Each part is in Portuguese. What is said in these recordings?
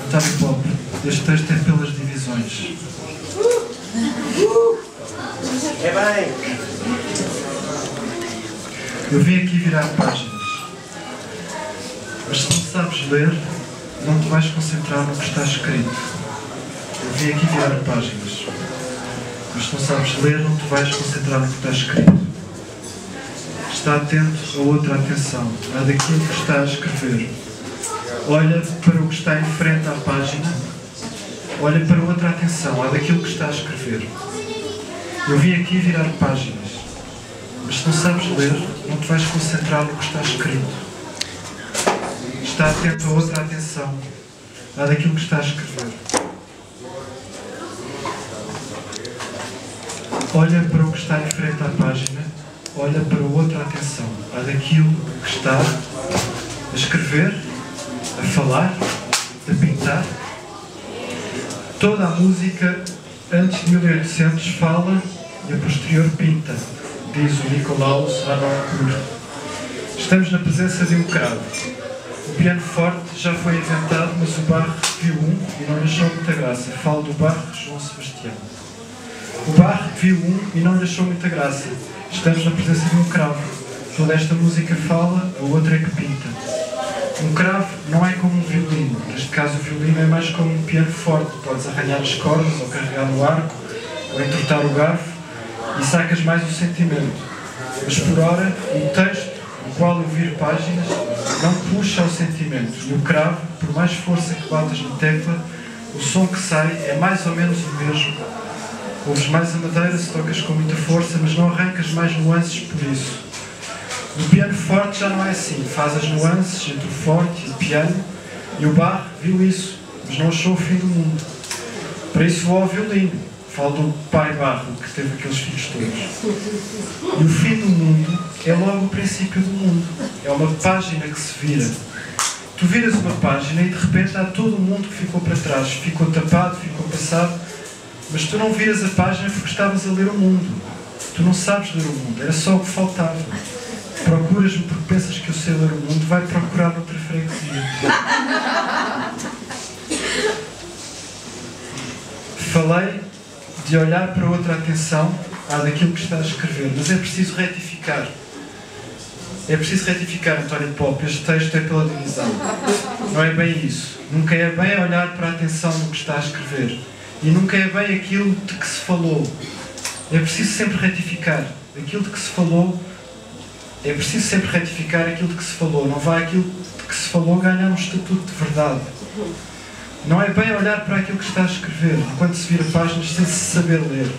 António Pop, este texto é pelas divisões. É bem! Eu vim aqui virar páginas. Mas se não sabes ler, não te vais concentrar no que está escrito. Eu vim aqui virar páginas. Mas se não sabes ler, não te vais concentrar no que está escrito. Está atento a outra atenção, a daquilo que está a escrever. Olha para o que está em frente à página. Olha para outra atenção, a daquilo que está a escrever. Eu vim aqui virar páginas. Mas se não sabes ler, não te vais concentrar no que está escrito. Está atento a outra atenção, a daquilo que está a escrever. Olha para o que está em frente à página, olha para outra atenção, a daquilo que está a escrever, a falar, a pintar. Toda a música antes de 1800 fala e a posterior pinta, diz o Nicolaus Harnoncourt. Estamos na presença de um cravo. O piano forte já foi inventado, mas o Bach viu um e não lhe achou muita graça. Falo do Bach, João Sebastião. O Bach viu um e não lhe achou muita graça. Estamos na presença de um cravo. Toda esta música fala, a outra é que pinta. Um cravo não é como um violino. Neste caso, o violino é mais como um piano forte. Podes arranhar as cordas, ou carregar no arco, ou entortar o garfo, e sacas mais o sentimento. Mas por ora, o texto, no qual eu viro páginas, não puxa o sentimento. E o cravo, por mais força que batas na tecla, o som que sai é mais ou menos o mesmo. Ouves mais a madeira se tocas com muita força, mas não arrancas mais nuances por isso. No piano forte já não é assim. Faz as nuances entre o forte e o piano, e o Bach viu isso, mas não achou o fim do mundo. Para isso vou ao violino. Falo do pai Bach, que teve aqueles filhos todos. E o fim do mundo é logo o princípio do mundo. É uma página que se vira. Tu viras uma página e de repente há todo o mundo que ficou para trás. Ficou tapado, ficou passado. Mas tu não viras a página porque estavas a ler o mundo. Tu não sabes ler o mundo. Era só o que faltava. Procuras-me porque pensas que eu sei ler o mundo. Vai procurar noutra freguesia. Falei de olhar para outra atenção à daquilo que está a escrever. Mas é preciso retificar. É preciso retificar, António Pop. Este texto é pela divisão. Não é bem isso. Nunca é bem olhar para a atenção no que está a escrever. E nunca é bem aquilo de que se falou. É preciso sempre retificar. Aquilo de que se falou, é preciso sempre retificar aquilo de que se falou. Não vai aquilo de que se falou ganhar um estatuto de verdade. Não é bem olhar para aquilo que está a escrever, enquanto se vira páginas sem se saber ler.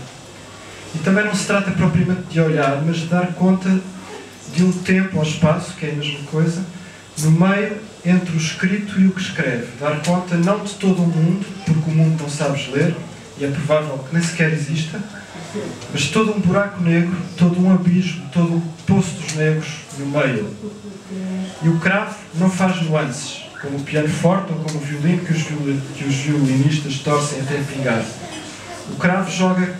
E também não se trata propriamente de olhar, mas de dar conta de um tempo ou espaço, que é a mesma coisa, no meio entre o escrito e o que escreve. Dar conta não de todo o mundo, porque o mundo não sabes ler, e é provável que nem sequer exista, mas de todo um buraco negro, todo um abismo, todo um poço dos negros no meio. E o cravo não faz nuances, como o piano forte ou como o violino que os violinistas torcem até pingar. O cravo joga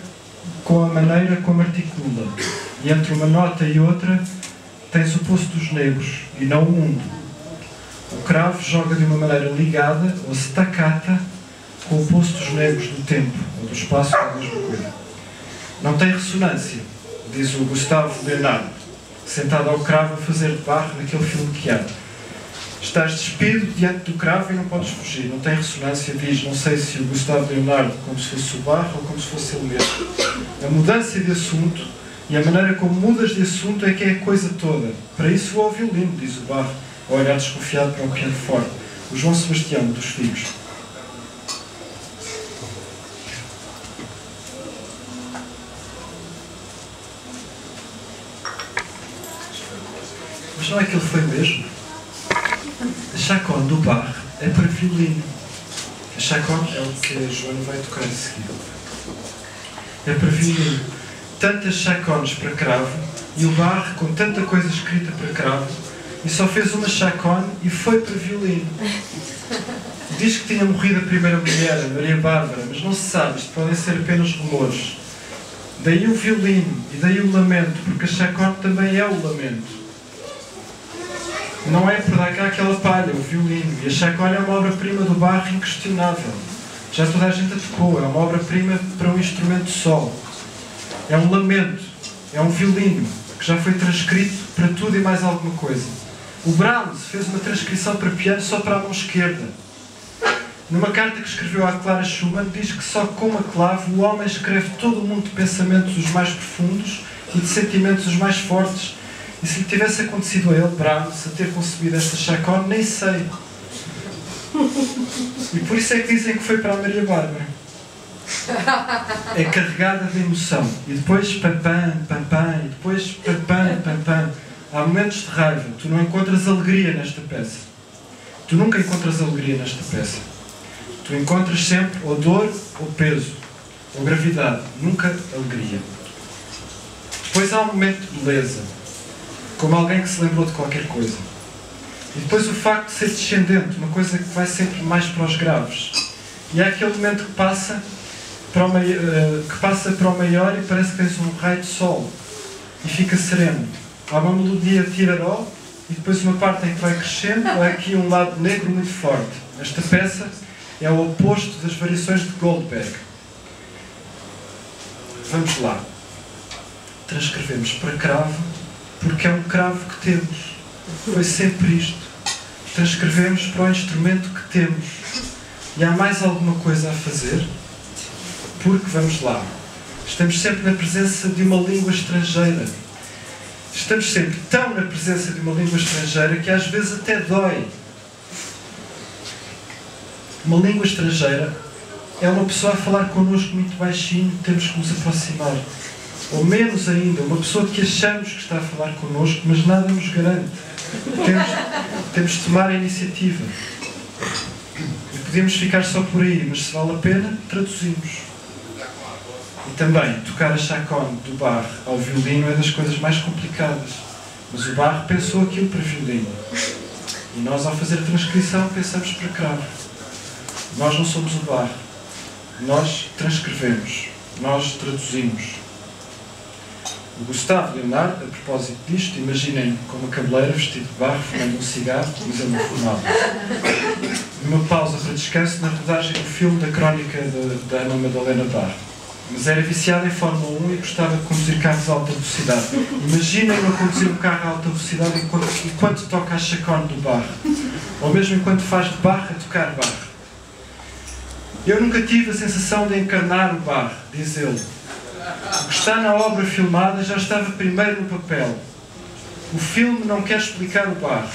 com a maneira como articula, e entre uma nota e outra tens o poço dos negros, e não o mundo. O cravo joga de uma maneira ligada, ou stacata, com o poço dos negros do tempo, ou do espaço, que é a mesma coisa. Não tem ressonância, diz o Gustavo Leonardo, sentado ao cravo a fazer de barro naquele filme que há. Estás despido diante do cravo e não podes fugir. Não tem ressonância, diz, não sei se o Gustavo Leonardo, como se fosse o barro ou como se fosse ele mesmo. A mudança de assunto e a maneira como mudas de assunto é que é a coisa toda. Para isso vou ao violino, diz o barro, a olhar desconfiado para o piano forte. O João Sebastião, dos Figos. Mas não é que ele foi mesmo? A chaconne do Bach é para violino. A chaconne é o que a Joana vai tocar a seguir. É para violino. Tantas chaconnes para cravo, e o Bach, com tanta coisa escrita para cravo, e só fez uma chaconne e foi para violino. Diz que tinha morrido a primeira mulher, a Maria Bárbara, mas não se sabe, isto podem ser apenas rumores. Daí o violino, e daí o lamento, porque a chaconne também é o lamento. não é por dar cá aquela palha, o violino. E a chaconne é uma obra-prima do Bach inquestionável. Já toda a gente a tocou, é uma obra-prima para um instrumento solo. É um lamento, é um violino, que já foi transcrito para tudo e mais alguma coisa. O Brahms fez uma transcrição para piano só para a mão esquerda. Numa carta que escreveu à Clara Schumann, diz que só com uma clave o homem escreve todo o mundo de pensamentos os mais profundos e de sentimentos os mais fortes. E se lhe tivesse acontecido a ele, Brahms, a ter concebido esta chaconne, nem sei. E por isso é que dizem que foi para a Maria Bárbara. É carregada de emoção. E depois pam-pam, pam-pam, e depois pam-pam, pam-pam. Há momentos de raiva. Tu não encontras alegria nesta peça. Tu nunca encontras alegria nesta peça. Tu encontras sempre ou dor, ou peso, ou gravidade. Nunca alegria. Depois há um momento de beleza. Como alguém que se lembrou de qualquer coisa. E depois o facto de ser descendente, uma coisa que vai sempre mais para os graves. E há aquele momento que passa para o maior e parece que tens um raio de sol. E fica sereno. Há uma melodia tiraró e depois uma parte em que vai crescendo, há aqui um lado negro muito forte. Esta peça é o oposto das variações de Goldberg. Vamos lá. Transcrevemos para cravo, porque é um cravo que temos. Foi sempre isto. Transcrevemos para o instrumento que temos. E há mais alguma coisa a fazer? Porque, vamos lá, estamos sempre na presença de uma língua estrangeira. Estamos sempre tão na presença de uma língua estrangeira que às vezes até dói. Uma língua estrangeira é uma pessoa a falar connosco muito baixinho, temos que nos aproximar. Ou menos ainda, uma pessoa que achamos que está a falar connosco, mas nada nos garante. Temos de tomar a iniciativa. E podemos ficar só por aí, mas se vale a pena, traduzimos. E também, tocar a chaconne do Bach ao violino é das coisas mais complicadas. Mas o Bach pensou aquilo para violino. E nós, ao fazer a transcrição, pensamos para cravo. Nós não somos o Bach. Nós transcrevemos. Nós traduzimos. O Gustavo Leonardo, a propósito disto, imaginem com uma cabeleira, vestido de barro, fumando um cigarro, mas ele não fumava. Numa pausa para descanso na rodagem do filme da crónica da Ana Madalena Barro. Mas era viciado em Fórmula 1 e gostava de conduzir carros a alta velocidade. Imaginem-me a conduzir um carro a alta velocidade enquanto toca a chaconne do Bach. Ou mesmo enquanto faz de Bach a tocar Bach. Eu nunca tive a sensação de encarnar o Bach, diz ele. O que está na obra filmada já estava primeiro no papel. O filme não quer explicar o Bach.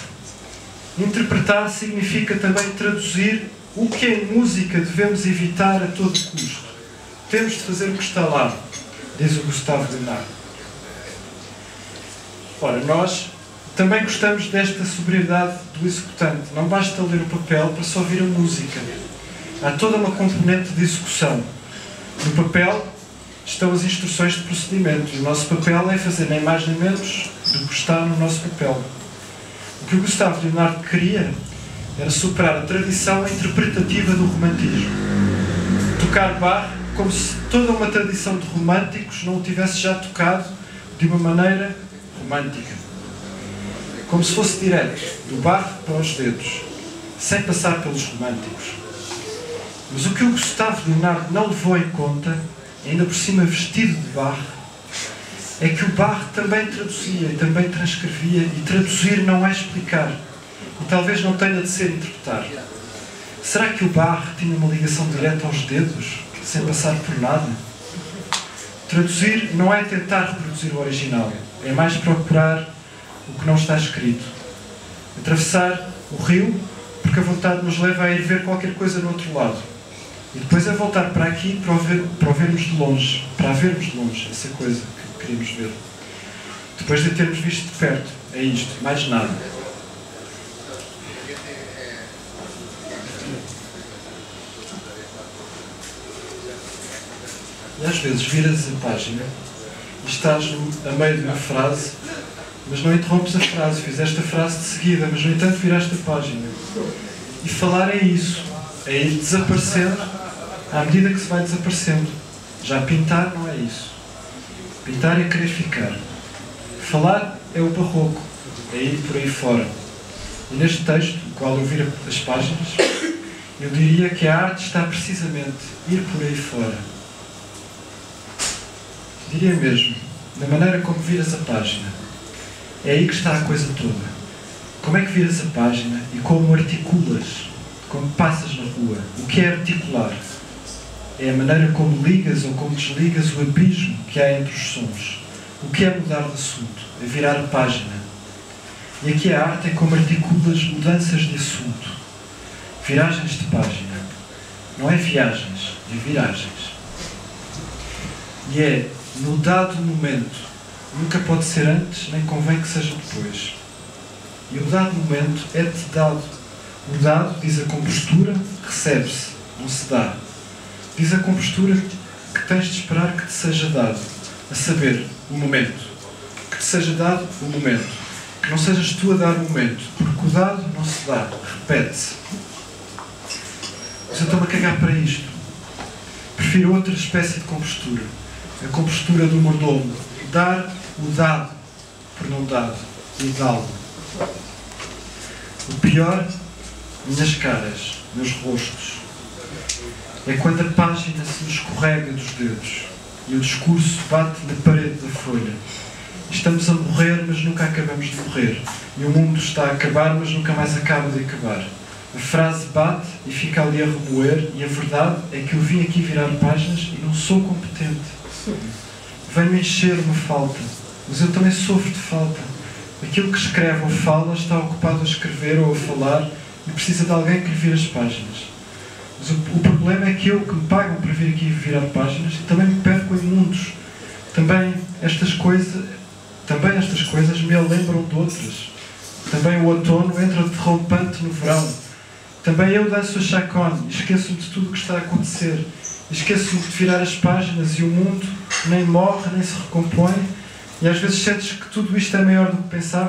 Interpretar significa também traduzir o que em música devemos evitar a todo custo. Temos de fazer o que está lá, diz o Gustavo Leonardo. Ora, nós também gostamos desta sobriedade do executante. Não basta ler o papel para só ouvir a música. Há toda uma componente de execução. No papel estão as instruções de procedimento. E o nosso papel é fazer nem mais nem menos do que está no nosso papel. O que o Gustavo Leonardo queria era superar a tradição interpretativa do romantismo. Tocar Bach como se toda uma tradição de românticos não o tivesse já tocado de uma maneira romântica. Como se fosse direto, do Bach para os dedos, sem passar pelos românticos. Mas o que o Gustavo Leonardo não levou em conta, ainda por cima vestido de Bach, é que o Bach também traduzia e também transcrevia, e traduzir não é explicar, e talvez não tenha de ser interpretar. Será que o Bach tinha uma ligação direta aos dedos, sem passar por nada? Traduzir não é tentar reproduzir o original, é mais procurar o que não está escrito. Atravessar o rio, porque a vontade nos leva a ir ver qualquer coisa no outro lado. E depois é voltar para aqui para o vermos de longe, para a vermos de longe, essa coisa que queríamos ver. Depois de termos visto de perto, é isto, mais nada. E às vezes viras a página e estás a meio de uma frase, mas não interrompes a frase, fizeste a frase de seguida, mas no entanto viraste a página. E falar é isso, é ir desaparecendo à medida que se vai desaparecendo. Já pintar não é isso. Pintar é querer ficar. Falar é o barroco, é ir por aí fora. E neste texto, o qual eu viro as páginas, eu diria que a arte está precisamente a ir por aí fora. Diria mesmo, na maneira como viras a página. É aí que está a coisa toda. Como é que viras a página e como articulas, como passas na rua. O que é articular? É a maneira como ligas ou como desligas o abismo que há entre os sons. O que é mudar de assunto? É virar a página. E aqui a arte é como articulas mudanças de assunto. Viragens de página. Não é viagens, é viragens. E é, no dado momento, nunca pode ser antes, nem convém que seja depois. E o dado momento é-te dado. O dado, diz a compostura, recebe-se, não se dá. Diz a compostura que tens de esperar que te seja dado. A saber, o momento. Que te seja dado o momento. Que não sejas tu a dar o momento. Porque o dado não se dá, repete-se. Mas eu estou-me a cagar para isto. Prefiro outra espécie de compostura. A compostura do mordomo. Dar o dado por não dado. E dá-lo. O pior, minhas caras, meus rostos, é quando a página se nos escorrega dos dedos e o discurso bate na parede da folha. Estamos a morrer, mas nunca acabamos de morrer. E o mundo está a acabar, mas nunca mais acaba de acabar. A frase bate e fica ali a remoer, e a verdade é que eu vim aqui virar páginas e não sou competente. Venho encher uma falta, mas eu também sofro de falta. Aquilo que escreve ou fala está ocupado a escrever ou a falar e precisa de alguém que lhe vire as páginas. Mas o problema é que eu, que me pagam para vir aqui virar páginas, também me perco em mundos. Também estas coisas me lembram de outras. Também o outono entra derrompante no verão. Também eu danço a chacone e esqueço-me de tudo o que está a acontecer. Esqueço-me de virar as páginas e o mundo nem morre, nem se recompõe. E às vezes sentes que tudo isto é maior do que pensava.